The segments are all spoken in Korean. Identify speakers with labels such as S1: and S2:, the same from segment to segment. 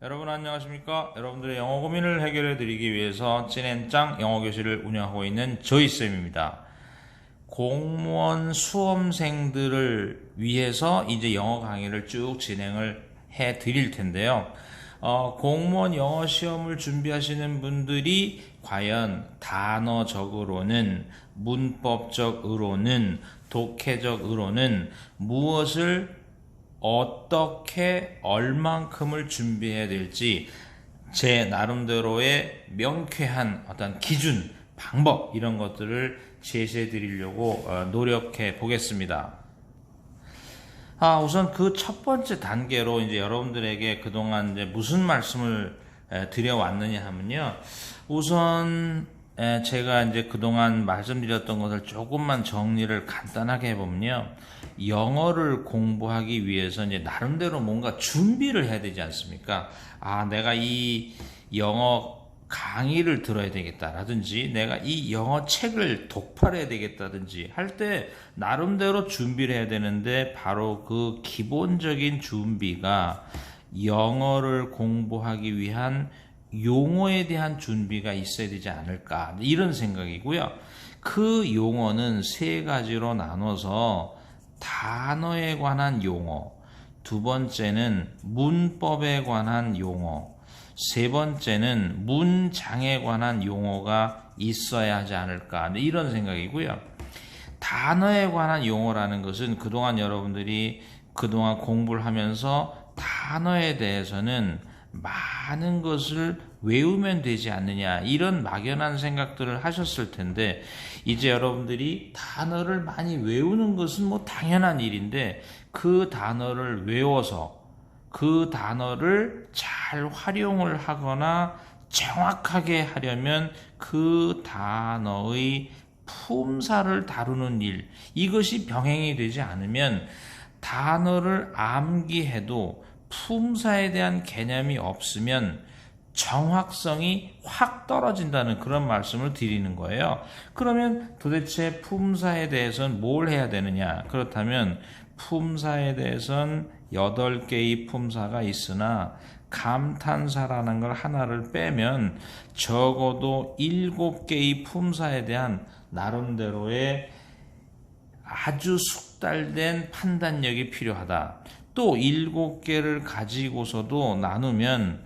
S1: 여러분 안녕하십니까? 여러분들의 영어 고민을 해결해 드리기 위해서 찐앤짱 영어교실을 운영하고 있는 조이쌤입니다. 공무원 수험생들을 위해서 이제 영어 강의를 쭉 진행을 해 드릴 텐데요. 공무원 영어 시험을 준비하시는 분들이 과연 단어적으로는, 문법적으로는, 독해적으로는 무엇을 어떻게 얼만큼을 준비해야 될지 제 나름대로의 명쾌한 어떤 기준, 방법 이런 것들을 제시해 드리려고 노력해 보겠습니다. 우선 그 첫 번째 단계로 이제 여러분들에게 그동안 이제 무슨 말씀을 드려왔느냐 하면요. 우선 제가 이제 그동안 말씀드렸던 것을 조금만 정리를 간단하게 해보면요. 영어를 공부하기 위해서 이제 나름대로 뭔가 준비를 해야 되지 않습니까? 내가 이 영어 강의를 들어야 되겠다라든지 내가 이 영어 책을 독파해야 되겠다든지 할 때 나름대로 준비를 해야 되는데 바로 그 기본적인 준비가 영어를 공부하기 위한 용어에 대한 준비가 있어야 되지 않을까 이런 생각이고요. 그 용어는 세 가지로 나눠서 단어에 관한 용어, 두 번째는 문법에 관한 용어, 세 번째는 문장에 관한 용어가 있어야 하지 않을까 이런 생각이고요. 단어에 관한 용어라는 것은 그동안 여러분들이 그동안 공부를 하면서 단어에 대해서는 많은 것을 외우면 되지 않느냐 이런 막연한 생각들을 하셨을 텐데 이제 여러분들이 단어를 많이 외우는 것은 뭐 당연한 일인데 그 단어를 외워서 그 단어를 잘 활용을 하거나 정확하게 하려면 그 단어의 품사를 다루는 일, 이것이 병행이 되지 않으면 단어를 암기해도 품사에 대한 개념이 없으면 정확성이 확 떨어진다는 그런 말씀을 드리는 거예요. 그러면 도대체 품사에 대해서는 뭘 해야 되느냐? 그렇다면 품사에 대해서는 8개의 품사가 있으나 감탄사라는 걸 하나를 빼면 적어도 7개의 품사에 대한 나름대로의 아주 숙달된 판단력이 필요하다. 또 7개를 가지고서도 나누면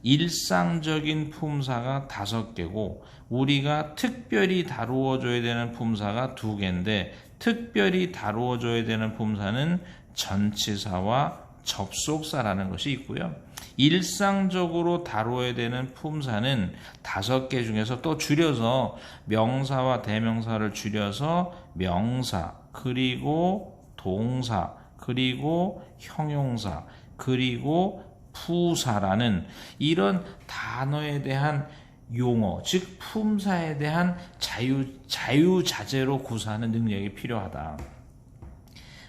S1: 일상적인 품사가 5개고 우리가 특별히 다루어줘야 되는 품사가 2개인데 특별히 다루어줘야 되는 품사는 전치사와 접속사라는 것이 있고요. 일상적으로 다루어야 되는 품사는 5개 중에서 또 줄여서 명사와 대명사를 줄여서 명사, 그리고 동사, 그리고 형용사, 그리고 부사라는 이런 단어에 대한 용어, 즉 품사에 대한 자유자재로 구사하는 능력이 필요하다.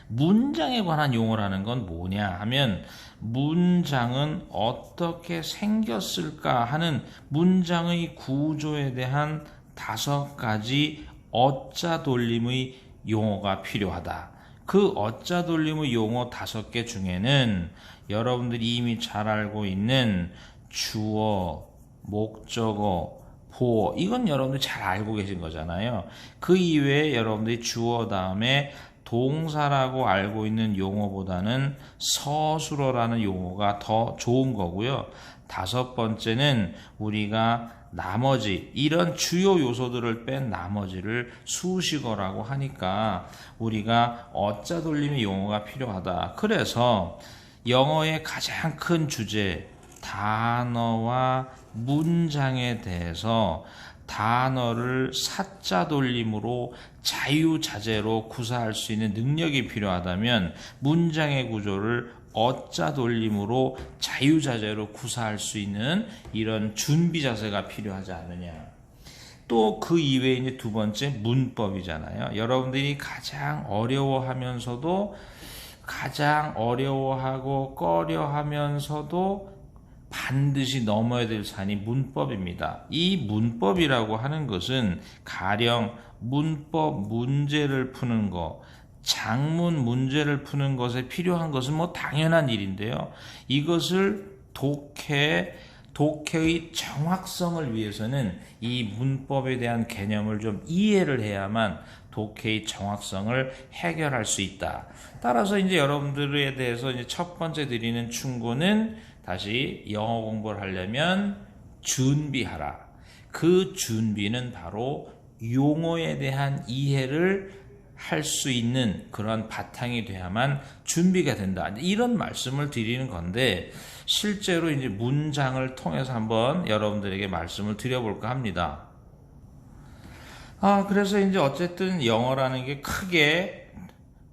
S1: 문장에 관한 용어라는 건 뭐냐 하면 문장은 어떻게 생겼을까 하는 문장의 구조에 대한 5가지 어짜 돌림의 용어가 필요하다. 그 어짜 돌림의 용어 5개 중에는 여러분들이 이미 잘 알고 있는 주어, 목적어, 보어, 이건 여러분들이 잘 알고 계신 거잖아요. 그 이외에 여러분들이 주어 다음에 동사라고 알고 있는 용어보다는 서술어라는 용어가 더 좋은 거고요. 5번째는 우리가 나머지 이런 주요 요소들을 뺀 나머지를 수식어라고 하니까 우리가 어짜 돌림의 용어가 필요하다. 그래서 영어의 가장 큰 주제 단어와 문장에 대해서 단어를 사자 돌림으로 자유자재로 구사할 수 있는 능력이 필요하다면 문장의 구조를 어짜 돌림으로 자유자재로 구사할 수 있는 이런 준비 자세가 필요하지 않느냐. 또 그 이외에 이제 2번째 문법이잖아요. 여러분들이 가장 어려워하면서도 가장 어려워하고 꺼려하면서도 반드시 넘어야 될 산이 문법입니다. 이 문법이라고 하는 것은 가령 문법 문제를 푸는 것, 장문 문제를 푸는 것에 필요한 것은 뭐 당연한 일인데요. 이것을 독해 독해의 정확성을 위해서는 이 문법에 대한 개념을 좀 이해를 해야만 독해의 정확성을 해결할 수 있다. 따라서 이제 여러분들에 대해서 이제 첫 번째 드리는 충고는 다시 영어 공부를 하려면 준비하라. 그 준비는 바로 용어에 대한 이해를 할 수 있는 그런 바탕이 돼야만 준비가 된다. 이런 말씀을 드리는 건데 실제로 이제 문장을 통해서 한번 여러분들에게 말씀을 드려볼까 합니다. 그래서 이제 어쨌든 영어라는 게 크게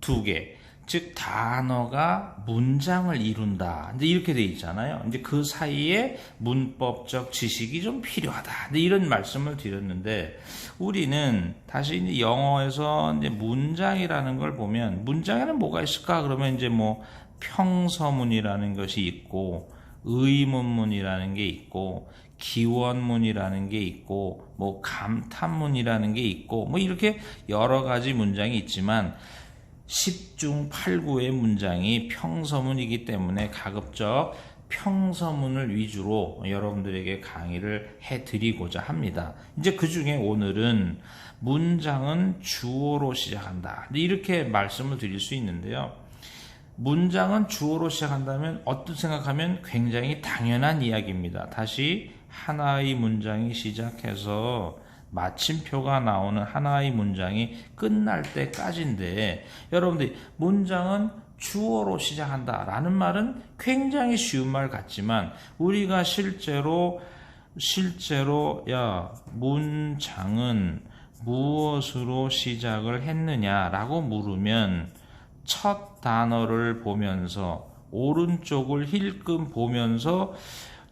S1: 두 개, 즉 단어가 문장을 이룬다. 이제 이렇게 돼 있잖아요. 이제 그 사이에 문법적 지식이 좀 필요하다. 이런 말씀을 드렸는데 우리는 다시 이제 영어에서 이제 문장이라는 걸 보면 문장에는 뭐가 있을까? 그러면 이제 뭐 평서문이라는 것이 있고 의문문이라는 게 있고 기원문이라는 게 있고 뭐 감탄문이라는 게 있고 뭐 이렇게 여러 가지 문장이 있지만 10중 8구의 문장이 평서문이기 때문에 가급적 평서문을 위주로 여러분들에게 강의를 해드리고자 합니다. 이제 그 중에 오늘은 문장은 주어로 시작한다. 이렇게 말씀을 드릴 수 있는데요. 문장은 주어로 시작한다면 어떤 생각하면 굉장히 당연한 이야기입니다. 다시 하나의 문장이 시작해서 마침표가 나오는 하나의 문장이 끝날 때까지인데 여러분들이 문장은 주어로 시작한다 라는 말은 굉장히 쉬운 말 같지만 우리가 실제로 문장은 무엇으로 시작을 했느냐라고 물으면 첫 단어를 보면서 오른쪽을 힐끔 보면서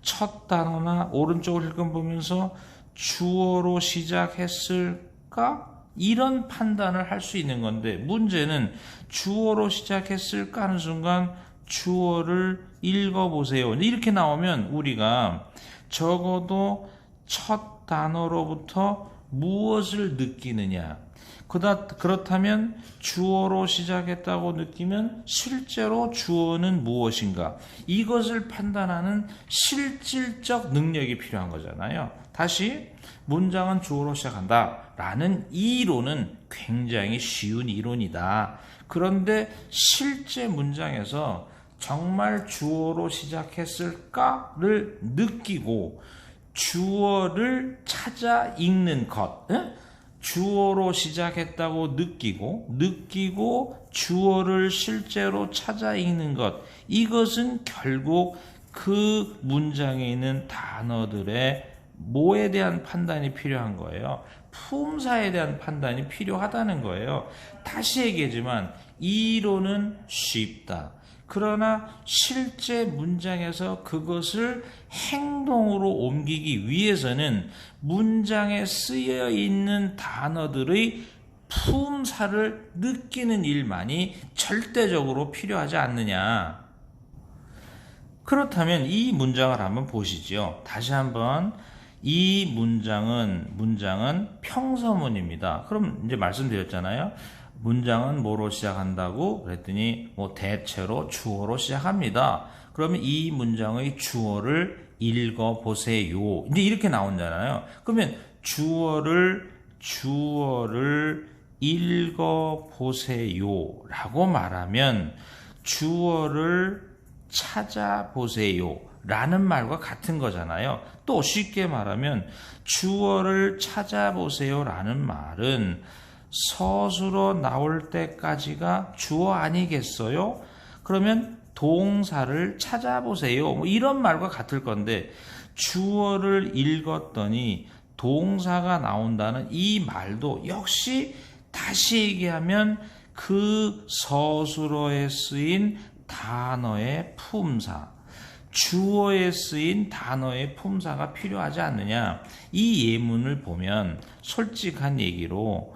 S1: 첫 단어나 오른쪽을 힐끔 보면서 주어로 시작했을까? 이런 판단을 할 수 있는 건데 문제는 주어로 시작했을까 하는 순간 주어를 읽어보세요. 이렇게 나오면 우리가 적어도 첫 단어로부터 무엇을 느끼느냐 그렇다면 주어로 시작했다고 느끼면 실제로 주어는 무엇인가 이것을 판단하는 실질적 능력이 필요한 거잖아요. 다시 문장은 주어로 시작한다 라는 이 이론은 굉장히 쉬운 이론이다. 그런데 실제 문장에서 정말 주어로 시작했을까를 느끼고 주어를 찾아 읽는 것 주어로 시작했다고 느끼고 주어를 실제로 찾아 읽는 것 이것은 결국 그 문장에 있는 단어들의 뭐에 대한 판단이 필요한 거예요. 품사에 대한 판단이 필요하다는 거예요. 다시 얘기하지만 이론은 쉽다. 그러나 실제 문장에서 그것을 행동으로 옮기기 위해서는 문장에 쓰여 있는 단어들의 품사를 느끼는 일만이 절대적으로 필요하지 않느냐. 그렇다면 이 문장을 한번 보시죠. 다시 한번 이 문장은 평서문입니다. 그럼 이제 말씀드렸잖아요. 문장은 뭐로 시작한다고 그랬더니 뭐 대체로 주어로 시작합니다. 그러면 이 문장의 주어를 읽어보세요. 이제 이렇게 나온잖아요. 그러면 주어를 읽어보세요 라고 말하면 주어를 찾아보세요 라는 말과 같은 거잖아요. 또 쉽게 말하면 주어를 찾아보세요 라는 말은 서술어 나올 때까지가 주어 아니겠어요? 그러면 동사를 찾아보세요. 뭐 이런 말과 같을 건데 주어를 읽었더니 동사가 나온다는 이 말도 역시 다시 얘기하면 그 서술어에 쓰인 단어의 품사, 주어에 쓰인 단어의 품사가 필요하지 않느냐. 이 예문을 보면 솔직한 얘기로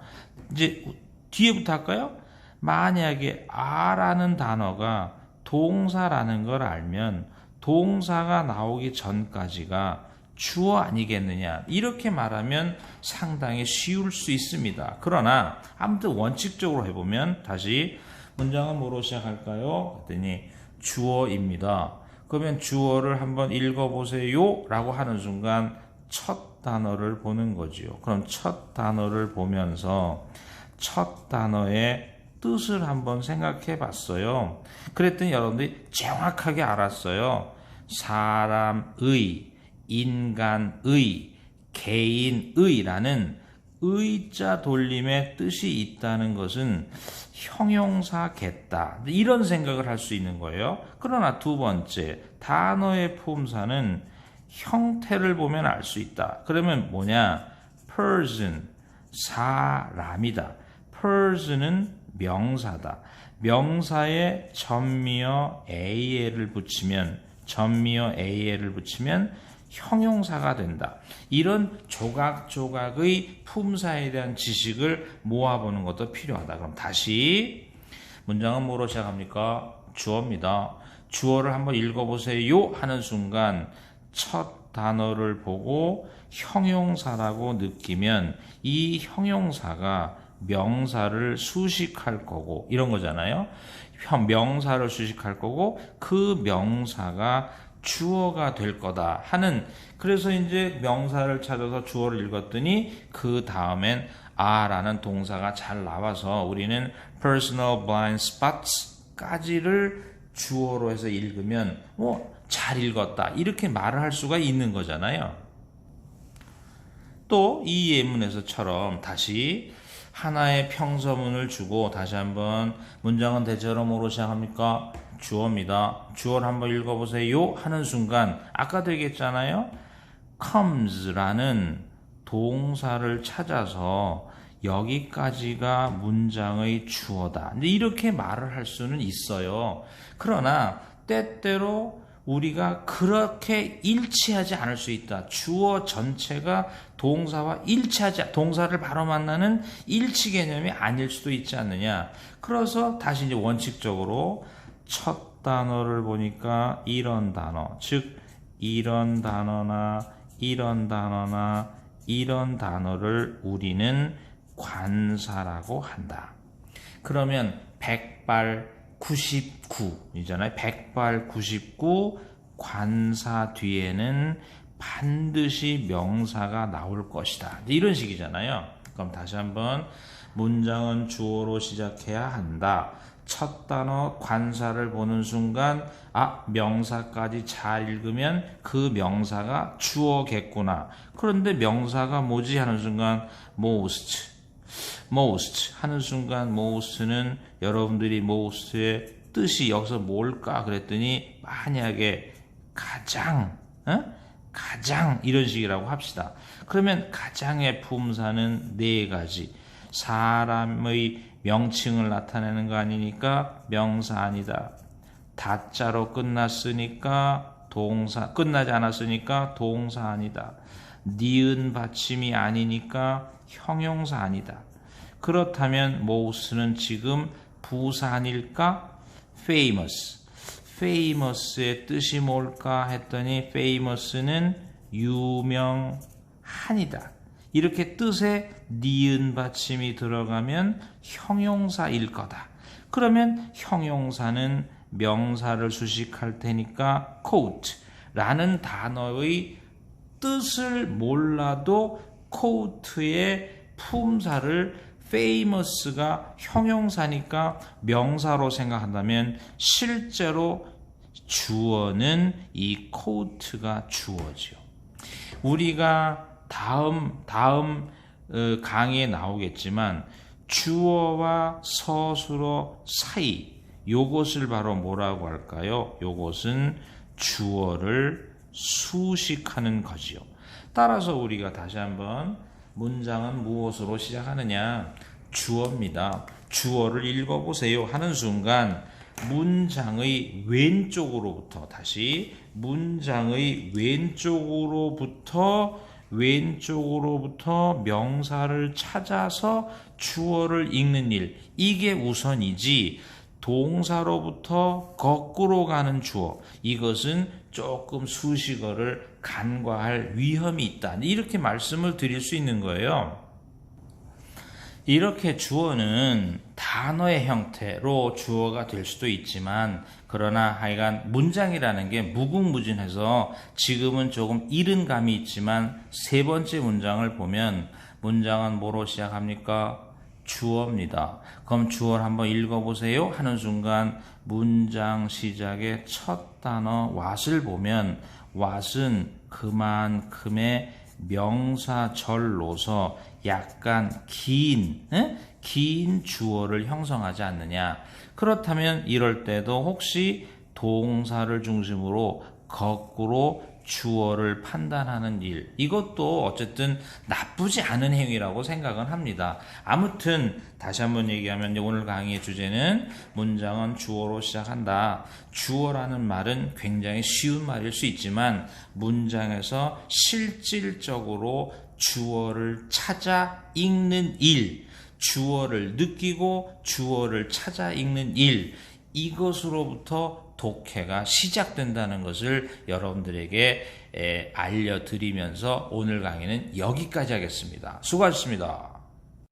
S1: 이제 뒤에부터 할까요? 만약에 아라는 단어가 동사라는 걸 알면 동사가 나오기 전까지가 주어 아니겠느냐 이렇게 말하면 상당히 쉬울 수 있습니다. 그러나 아무튼 원칙적으로 해보면 다시 문장은 뭐로 시작할까요? 그랬더니 주어입니다. 그러면 주어를 한번 읽어보세요 라고 하는 순간 첫 단어를 보는 거지요. 그럼 첫 단어를 보면서 첫 단어의 뜻을 한번 생각해 봤어요. 그랬더니 여러분들이 정확하게 알았어요. 사람의, 인간의, 개인의라는 의자 돌림의 뜻이 있다는 것은 형용사겠다. 이런 생각을 할 수 있는 거예요. 그러나 두 번째, 단어의 품사는 형태를 보면 알 수 있다. 그러면 뭐냐? person, 사람이다. person은 명사다. 명사에 전미어 AL을 붙이면 형용사가 된다. 이런 조각조각의 품사에 대한 지식을 모아보는 것도 필요하다. 그럼 다시 문장은 뭐로 시작합니까? 주어입니다. 주어를 한번 읽어보세요 하는 순간 첫 단어를 보고 형용사라고 느끼면 이 형용사가 명사를 수식할 거고 이런 거잖아요. 명사를 수식할 거고 그 명사가 주어가 될 거다 하는, 그래서 이제 명사를 찾아서 주어를 읽었더니 그 다음엔 라는 동사가 잘 나와서 우리는 personal blind spots까지를 주어로 해서 읽으면 잘 읽었다 이렇게 말을 할 수가 있는 거잖아요. 또 이 예문에서처럼 다시 하나의 평서문을 주고 다시 한번 문장은 대체로 뭐로 시작합니까? 주어입니다. 주어를 한번 읽어보세요 하는 순간 아까도 얘기했잖아요. comes라는 동사를 찾아서 여기까지가 문장의 주어다. 이렇게 말을 할 수는 있어요. 그러나 때때로 우리가 그렇게 일치하지 않을 수 있다. 주어 전체가 동사와 동사를 바로 만나는 일치 개념이 아닐 수도 있지 않느냐. 그래서 다시 이제 원칙적으로 첫 단어를 보니까 이런 단어, 즉 이런 단어나 이런 단어나 이런 단어를 우리는 관사라고 한다. 그러면 백발 99이잖아요. 백발 99 관사 뒤에는 반드시 명사가 나올 것이다. 이런 식이잖아요. 그럼 다시 한번 문장은 주어로 시작해야 한다. 첫 단어 관사를 보는 순간 명사까지 잘 읽으면 그 명사가 주어겠구나. 그런데 명사가 뭐지 하는 순간 most 하는 순간 most는 여러분들이 most의 뜻이 여기서 뭘까 그랬더니 만약에 가장 이런 식이라고 합시다. 그러면 가장의 품사는 네 가지. 사람의 명칭을 나타내는 거 아니니까 명사 아니다. 다자로 끝났으니까 동사, 끝나지 않았으니까 동사 아니다. 니은 받침이 아니니까 형용사 아니다. 그렇다면 most는 지금 부사 아닐까? famous의 뜻이 뭘까 했더니 famous는 유명한이다. 이렇게 뜻에 니은 받침이 들어가면 형용사일 거다. 그러면 형용사는 명사를 수식할 테니까 quote라는 단어의 뜻을 몰라도 quote의 품사를 famous가 형용사니까 명사로 생각한다면 실제로 주어는 이 quote가 주어지요. 우리가 다음 강의에 나오겠지만 주어와 서술어 사이 요것을 바로 뭐라고 할까요? 요것은 주어를 수식하는 거지요. 따라서 우리가 다시 한번 문장은 무엇으로 시작하느냐? 주어입니다. 주어를 읽어보세요 하는 순간 문장의 왼쪽으로부터 다시 문장의 왼쪽으로부터 명사를 찾아서 주어를 읽는 일, 이게 우선이지 동사로부터 거꾸로 가는 주어, 이것은 조금 수식어를 간과할 위험이 있다. 이렇게 말씀을 드릴 수 있는 거예요. 이렇게 주어는 단어의 형태로 주어가 될 수도 있지만 그러나 하여간 문장이라는 게 무궁무진해서 지금은 조금 잃은 감이 있지만 세 번째 문장을 보면 문장은 뭐로 시작합니까? 주어입니다. 그럼 주어를 한번 읽어보세요 하는 순간 문장 시작의 첫 단어 what을 보면 what은 그만큼의 명사절로서 약간 긴 주어를 형성하지 않느냐. 그렇다면 이럴 때도 혹시 동사를 중심으로 거꾸로 주어를 판단하는 일, 이것도 어쨌든 나쁘지 않은 행위라고 생각은 합니다. 아무튼 다시 한번 얘기하면 오늘 강의의 주제는 문장은 주어로 시작한다. 주어라는 말은 굉장히 쉬운 말일 수 있지만 문장에서 실질적으로 주어를 찾아 읽는 일, 주어를 느끼고 주어를 찾아 읽는 일, 이것으로부터 독해가 시작된다는 것을 여러분들에게 알려드리면서 오늘 강의는 여기까지 하겠습니다. 수고하셨습니다.